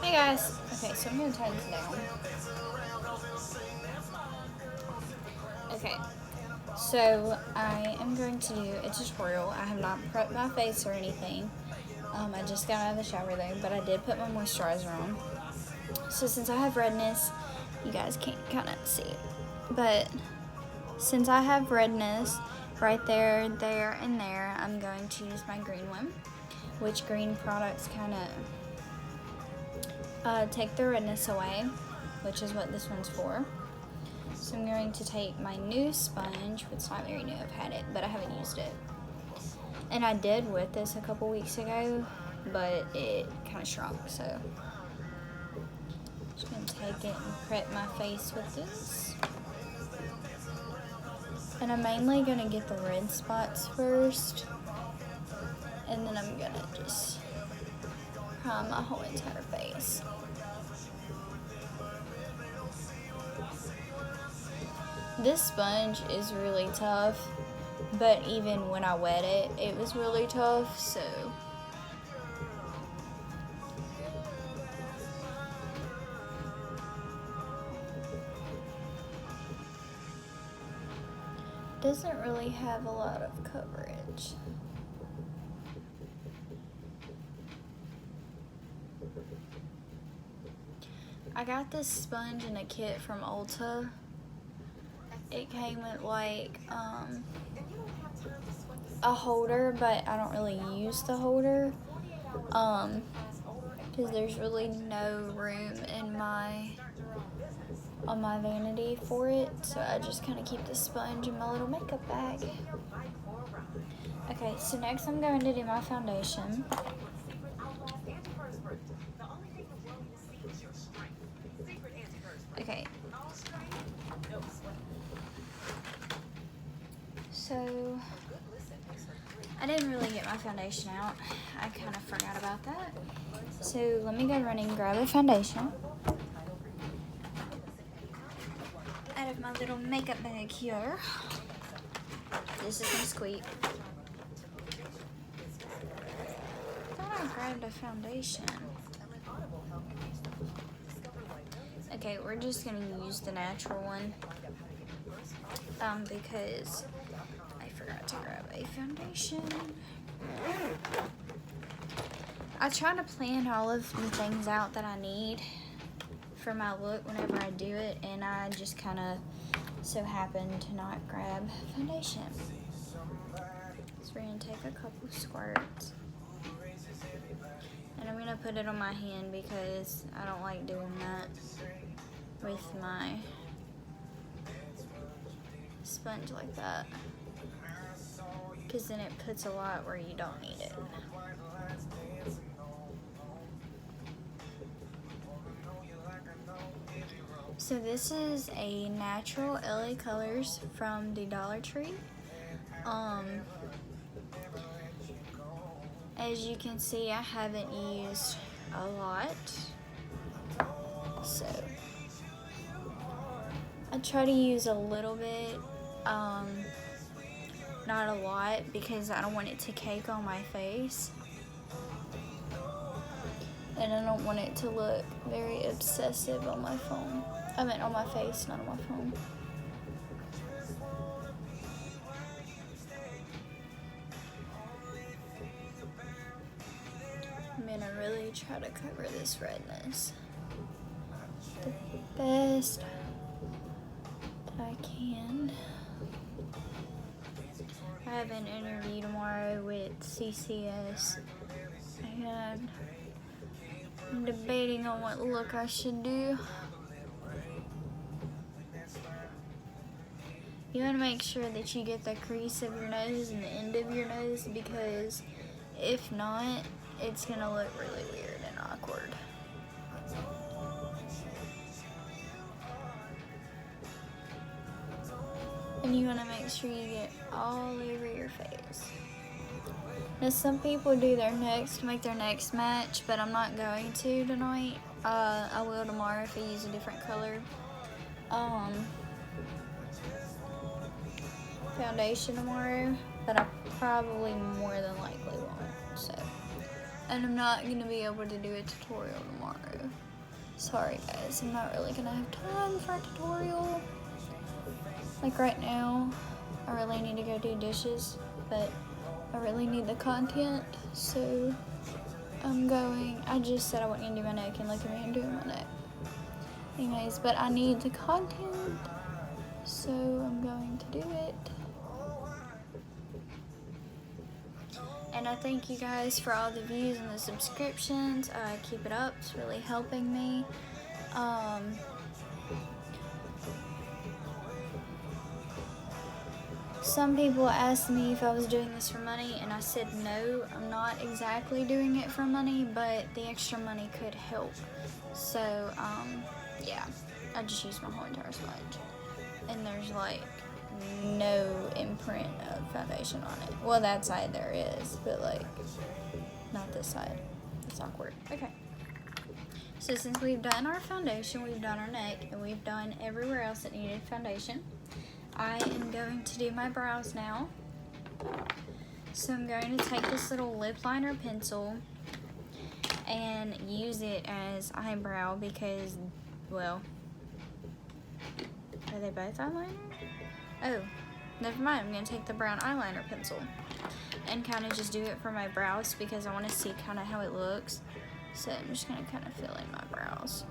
Hey guys. Okay, so I'm gonna tie this down. Okay, so I am going to do a tutorial. I have not prepped my face or anything. I just got out of the shower though, but I did put my moisturizer on. So since I have redness, you guys can't kind of see it, but since I have redness right there, and there, I'm going to use my green one, which green products kind of take the redness away, which is what this one's for. So I'm going to take my new sponge, which is not very new, I've had it, but I haven't used it. And I did with this a couple weeks ago, but it kind of shrunk, so I'm just going to take it and prep my face with this. And I'm mainly going to get the red spots first, and then I'm going to just prime my whole entire face. This sponge is really tough, but even when I wet it, it was really tough, so doesn't really have a lot of coverage. I got this sponge in a kit from Ulta. It came with like a holder, but I don't really use the holder because there's really no room in on my vanity for it, so I just kind of keep the sponge in my little makeup bag. Okay, so next I'm going to do my foundation. Okay, so I didn't really get my foundation out. I kind of forgot about that. So let me go run and grab a foundation out of my little makeup bag here. This is from Squeak. I thought I grabbed a foundation. Okay, we're just gonna use the natural one because I forgot to grab a foundation. I try to plan all of the things out that I need for my look whenever I do it, and I just kind of so happen to not grab foundation. So we're gonna take a couple squirts, and I'm gonna put it on my hand because I don't like doing that with my sponge like that, because then it puts a lot where you don't need it. So this is a natural LA Colors from the Dollar Tree. As you can see, I haven't used a lot, so I try to use a little bit, not a lot, because I don't want it to cake on my face, and I don't want it to look very obsessive on my phone. I meant on my face, not on my phone. I'm gonna really try to cover this redness the best that I can. I have an interview tomorrow with CCS, and I'm debating on what look I should do. You want to make sure that you get the crease of your nose and the end of your nose, because if not, it's going to look really weird and awkward. And you want to make sure you get all over your face. Now some people do their necks to make their necks match, but I'm not going to tonight. I will tomorrow if I use a different color foundation tomorrow, but I probably more than likely won't. So And I'm not going to be able to do a tutorial tomorrow. Sorry guys, I'm not really going to have time for a tutorial. Like right now, I really need to go do dishes, but I really need the content, so I just said I wasn't going to do my neck, and look at me, I'm doing my neck. Anyways, but I need the content, so I'm going to do it. And I thank you guys for all the views and the subscriptions. Keep it up, it's really helping me. Some people asked me if I was doing this for money, and I said no, I'm not exactly doing it for money, but the extra money could help. So, yeah, I just used my whole entire sponge. And there's like no imprint of foundation on it. Well, that side there is, but like, not this side. It's awkward. Okay. So since we've done our foundation, we've done our neck, and we've done everywhere else that needed foundation, I am going to do my brows now. So I'm going to take this little lip liner pencil and use it as eyebrow because, well, are they both eyeliner? Oh, never mind. I'm going to take the brown eyeliner pencil and kind of just do it for my brows because I want to see kind of how it looks. So I'm just going to kind of fill in my brows.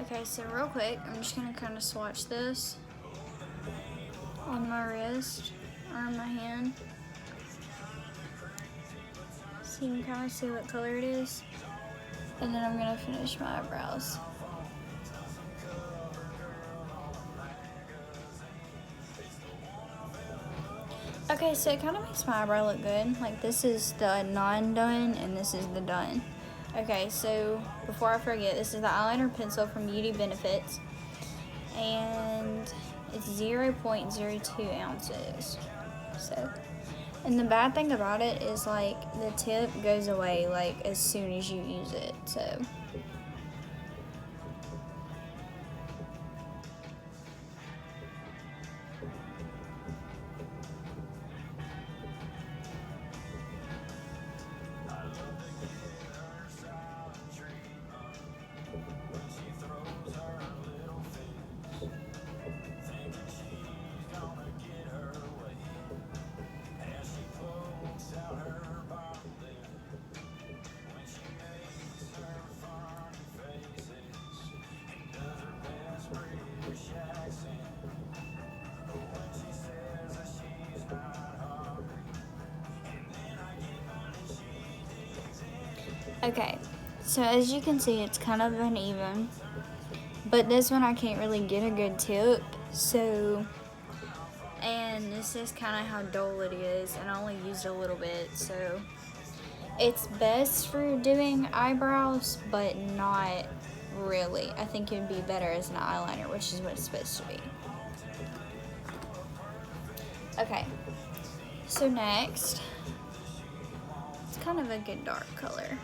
Okay, so real quick, I'm just going to kind of swatch this on my wrist or on my hand. So you can kind of see what color it is. And then I'm going to finish my eyebrows. Okay, so it kind of makes my eyebrow look good. Like this is the non-done and this is the done. Okay, so before I forget, this is the eyeliner pencil from Beauty Benefits, and it's 0.02 ounces. So, and the bad thing about it is like the tip goes away like as soon as you use it. So. Okay, so as you can see, it's kind of uneven, but this one I can't really get a good tip, so, and this is kind of how dull it is, and I only used a little bit, so it's best for doing eyebrows, but not really. I think it would be better as an eyeliner, which is what it's supposed to be. Okay, so next, it's kind of a good dark color.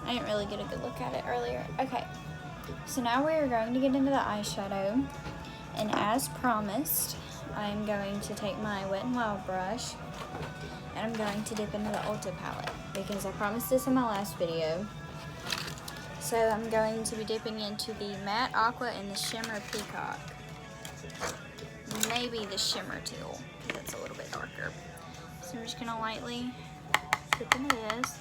I didn't really get a good look at it earlier. Okay, so now we are going to get into the eyeshadow, and as promised, I'm going to take my Wet n Wild brush, and I'm going to dip into the Ulta palette, because I promised this in my last video. So I'm going to be dipping into the Matte Aqua and the Shimmer Peacock. Maybe the Shimmer Teal, because it's a little bit darker. So I'm just going to lightly dip into this.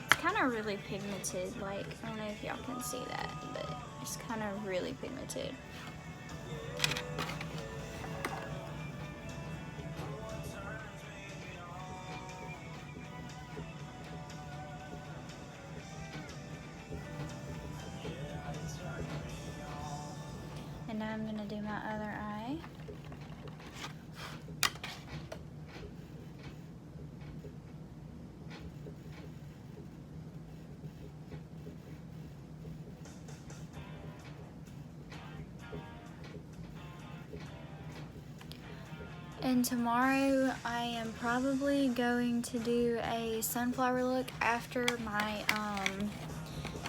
Kind of really pigmented, like I don't know if y'all can see that, but it's kind of really pigmented. And now I'm gonna do my other eye. And tomorrow I am probably going to do a sunflower look after my,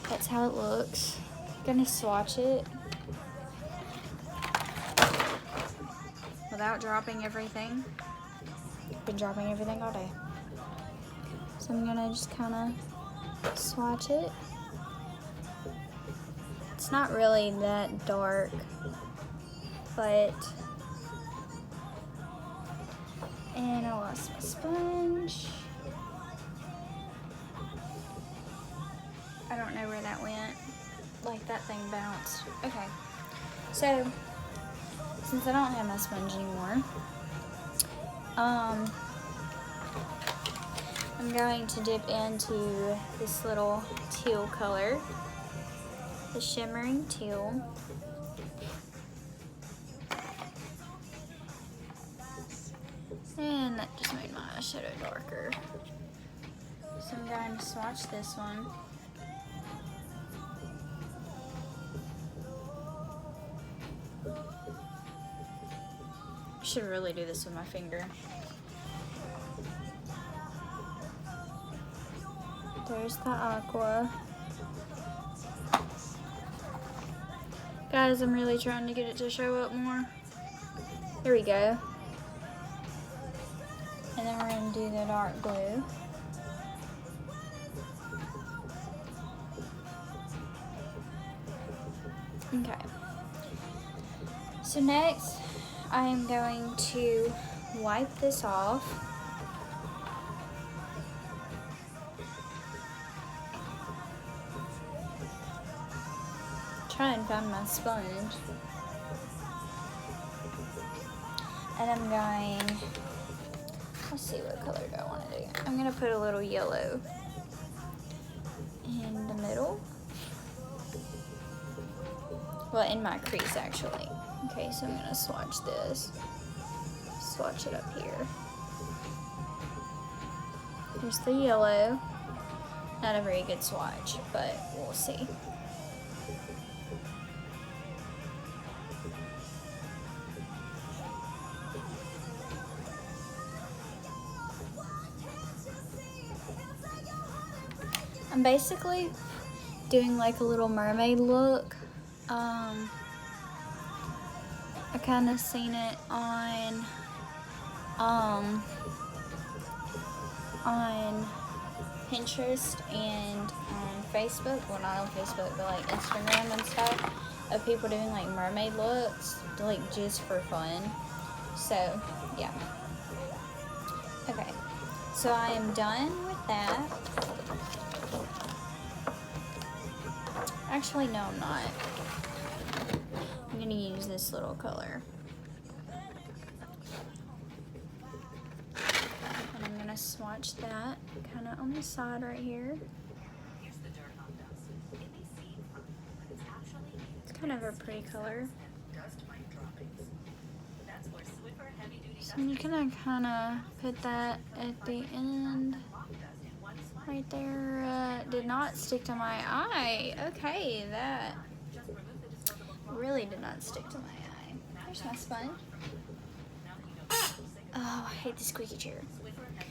that's how it looks. Gonna swatch it without dropping everything. Been dropping everything all day. So I'm gonna just kinda swatch it. It's not really that dark, but, and I lost my sponge. I don't know where that went. Like that thing bounced. Okay, so since I don't have my sponge anymore, I'm going to dip into this little teal color, the shimmering teal. And that just made my eyeshadow darker. So I'm going to swatch this one. I should really do this with my finger. There's the aqua. Guys, I'm really trying to get it to show up more. There we go. And then we're going to do the dark blue. Okay. So next, I am going to wipe this off. Try and find my sponge. And I'm going, let's see what color do I want to do. I'm going to put a little yellow in the middle. Well, in my crease actually. Okay, so I'm going to swatch this. Swatch it up here. Here's the yellow. Not a very good swatch, but we'll see. I'm basically doing like a little mermaid look. I kind of seen it on Pinterest and on Facebook. Well, not on Facebook, but like Instagram and stuff, of people doing like mermaid looks, like just for fun. So yeah. Okay, so I am done with that. Actually, no, I'm not. I'm gonna use this little color. And I'm gonna swatch that kind of on the side right here. It's kind of a pretty color. So you can kind of put that at the end. Right there, did not stick to my eye. Okay, that really did not stick to my eye. There's my sponge. Oh, I hate the squeaky chair.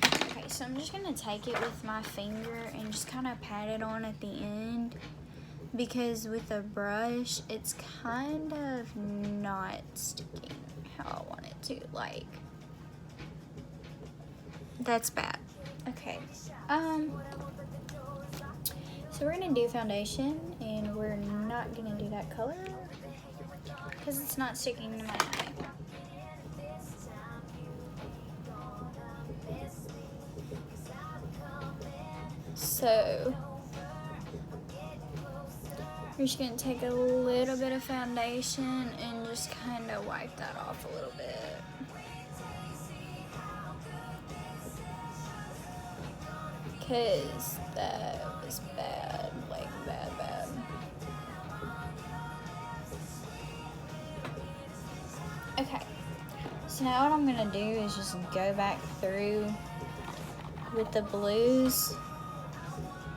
Okay, so I'm just gonna take it with my finger and just kind of pat it on at the end, because with a brush, it's kind of not sticking how I want it to. Like, that's bad. Okay, so we're gonna do foundation, and we're not gonna do that color because it's not sticking to my eye. So we're just gonna take a little bit of foundation and just kind of wipe that off a little bit. Because that was bad, like bad. Okay, so now what I'm gonna do is just go back through with the blues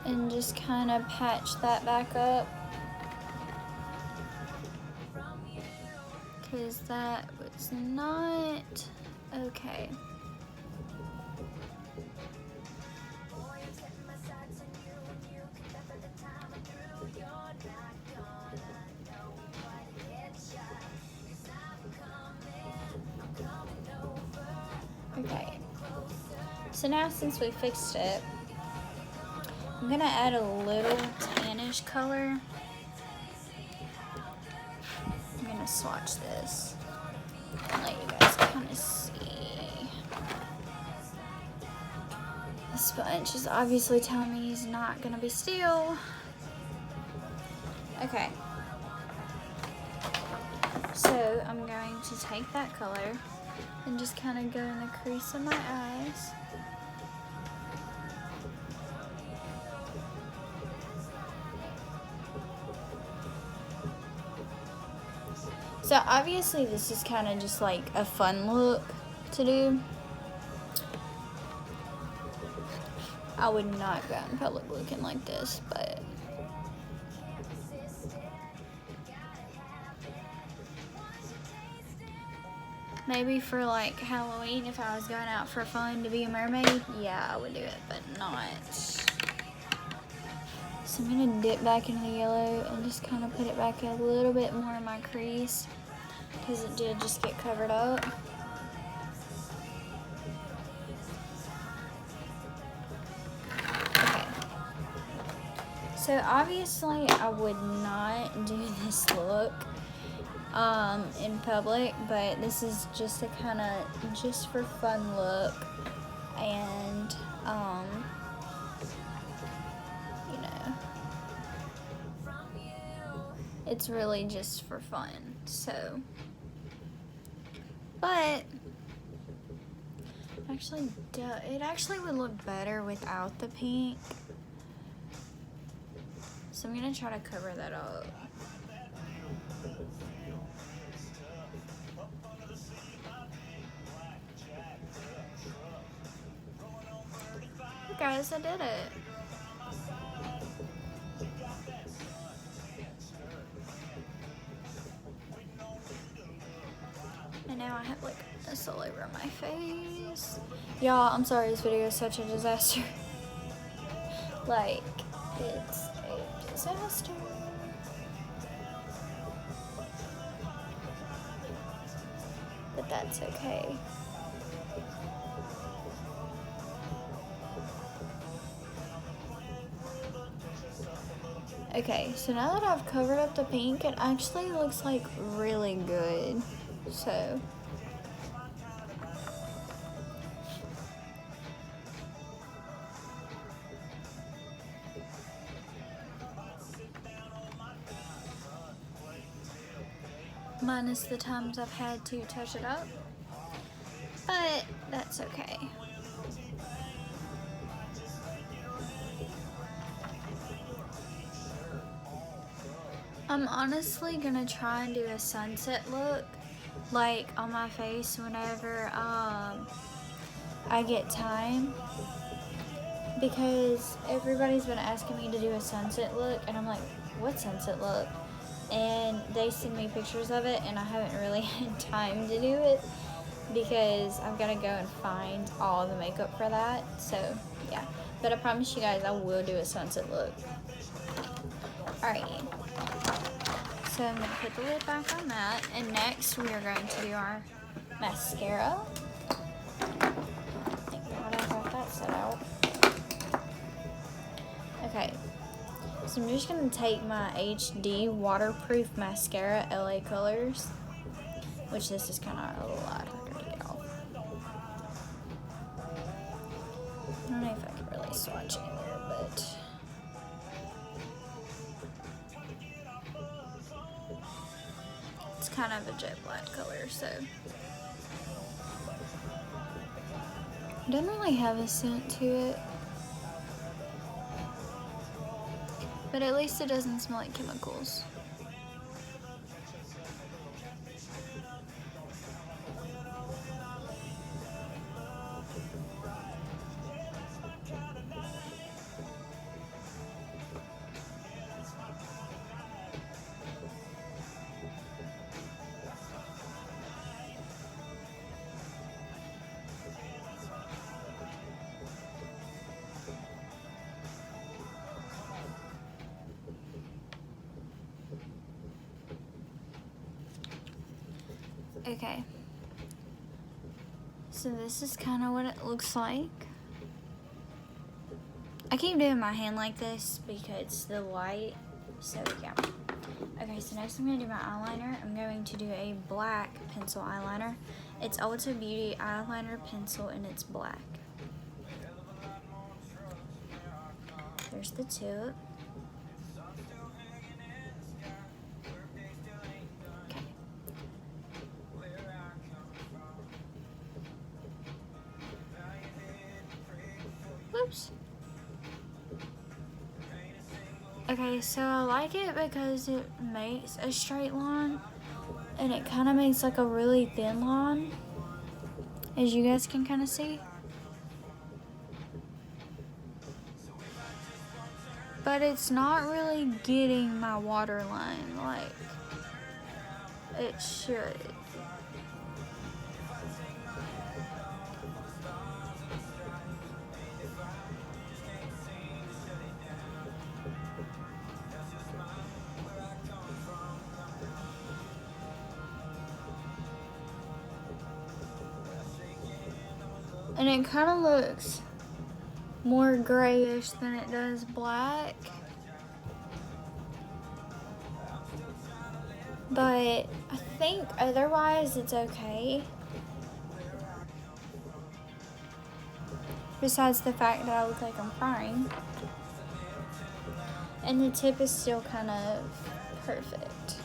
and just kind of patch that back up, because that was not Okay. Okay. So now since we fixed it, I'm gonna add a little tannish color. I'm gonna swatch this and let you guys kind of see. The sponge is obviously telling me he's not gonna be still. Okay. So I'm going to take that color and just kind of go in the crease of my eyes. So obviously this is kind of just like a fun look to do. I would not go out in public looking like this, but maybe for like Halloween, if I was going out for fun to be a mermaid, yeah, I would do it, but not. So I'm gonna dip back into the yellow and just kind of put it back a little bit more in my crease because it did just get covered up. Okay. So obviously I would not do this look in public, but this is just a kind of just for fun look, and you know, it's really just for fun. So, but actually it actually would look better without the pink, so I'm gonna try to cover that up. Guys, I did it. And now I have like this all over my face. Y'all, I'm sorry this video is such a disaster. Like, it's a disaster. But that's okay. Okay, so now that I've covered up the pink, it actually looks like really good. So minus the times I've had to touch it up, but that's okay. I'm honestly gonna try and do a sunset look, like on my face whenever I get time, because everybody's been asking me to do a sunset look, and I'm like, what sunset look? And they send me pictures of it, and I haven't really had time to do it because I've got to go and find all the makeup for that. So yeah, but I promise you guys I will do a sunset look. Alright, so I'm going to put the lid back on that, and next we are going to do our mascara. Thank God I got that set out. Okay, so I'm just going to take my HD waterproof mascara, LA Colors, which this is kind of a lot harder to get off. I don't know if I can really swatch anywhere, but it's kind of a jet black color, so it doesn't really have a scent to it, but at least it doesn't smell like chemicals. Okay. So this is kind of what it looks like. I keep doing my hand like this because the light, so yeah. Okay, so next I'm going to do my eyeliner. I'm going to do a black pencil eyeliner. It's Ulta Beauty eyeliner pencil and it's black. There's the tip. Okay. Whoops. Okay, so I like it because it makes a straight line and it kind of makes like a really thin line, as you guys can kind of see. But it's not really getting my waterline like it should. And it kind of looks more grayish than it does black. But I think otherwise it's okay. Besides the fact that I look like I'm crying. And the tip is still kind of perfect.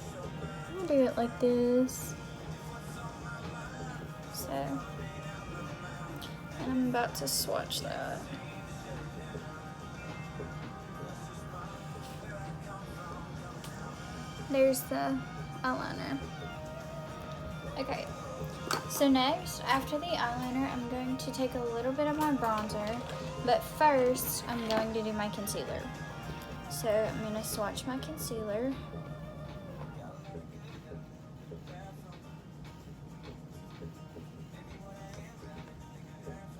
I'm gonna do it like this. So, and I'm about to swatch that. There's the eyeliner. Okay, so next, after the eyeliner, I'm going to take a little bit of my bronzer, but first, I'm going to do my concealer. So, I'm going to swatch my concealer.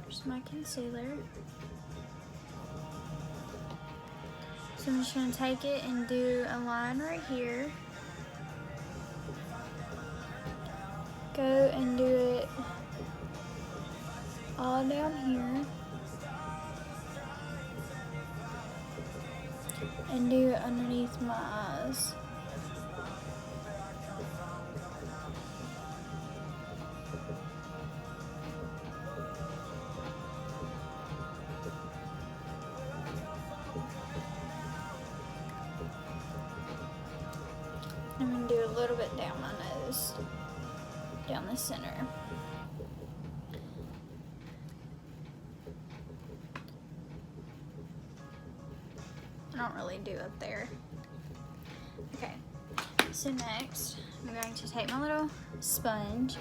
There's my concealer. So, I'm just going to take it and do a line right here. Go and do it all down here. And do it underneath my eyes. I'm going to do a little bit down my nose, down the center. I don't really do up there. Okay, so next I'm going to take my little sponge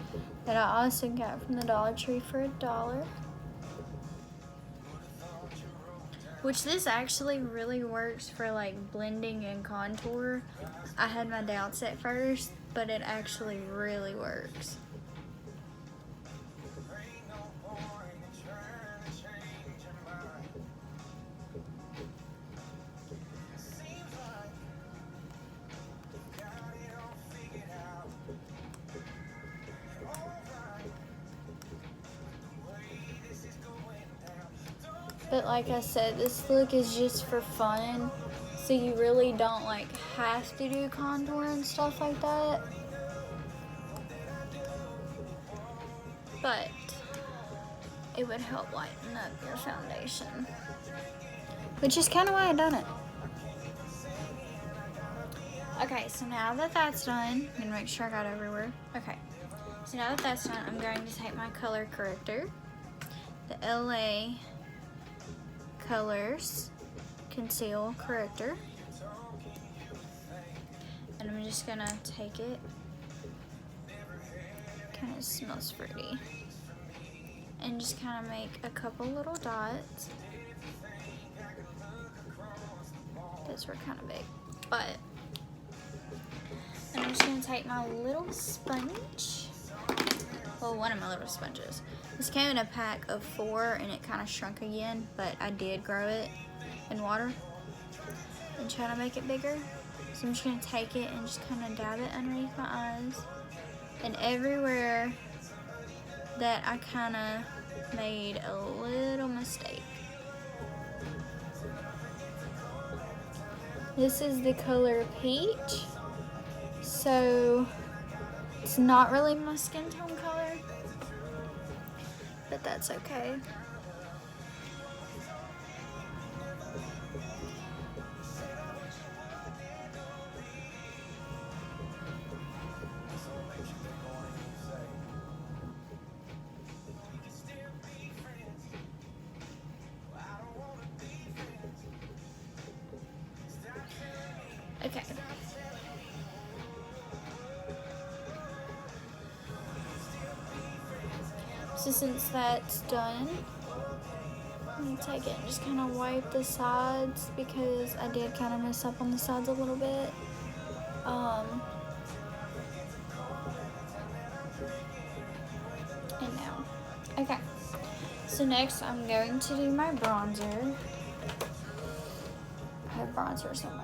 that I also got from the Dollar Tree for $1. Which this actually really works for like blending and contour. I had my doubts at first, but it actually really works. But like I said, this look is just for fun, so you really don't like have to do contour and stuff like that. But it would help lighten up your foundation, which is kind of why I done it. Okay, so now that that's done, I'm gonna make sure I got everywhere. Okay, so now that that's done, I'm going to take my color corrector, the LA Colors Conceal Corrector, and I'm just gonna take it. Kind of smells fruity, and just kind of make a couple little dots. Those were kind of big, but and I'm just gonna take my little sponge. Well, one of my little sponges. This came in a pack of 4 and it kind of shrunk again, but I did grow it in water and try to make it bigger. So I'm just going to take it and just kind of dab it underneath my eyes. And everywhere that I kind of made a little mistake. This is the color peach, so it's not really my skin tone color, but that's okay. Okay. So since that's done, I'm going to take it and just kind of wipe the sides because I did kind of mess up on the sides a little bit. And now. Okay. So next I'm going to do my bronzer. I have bronzer somewhere.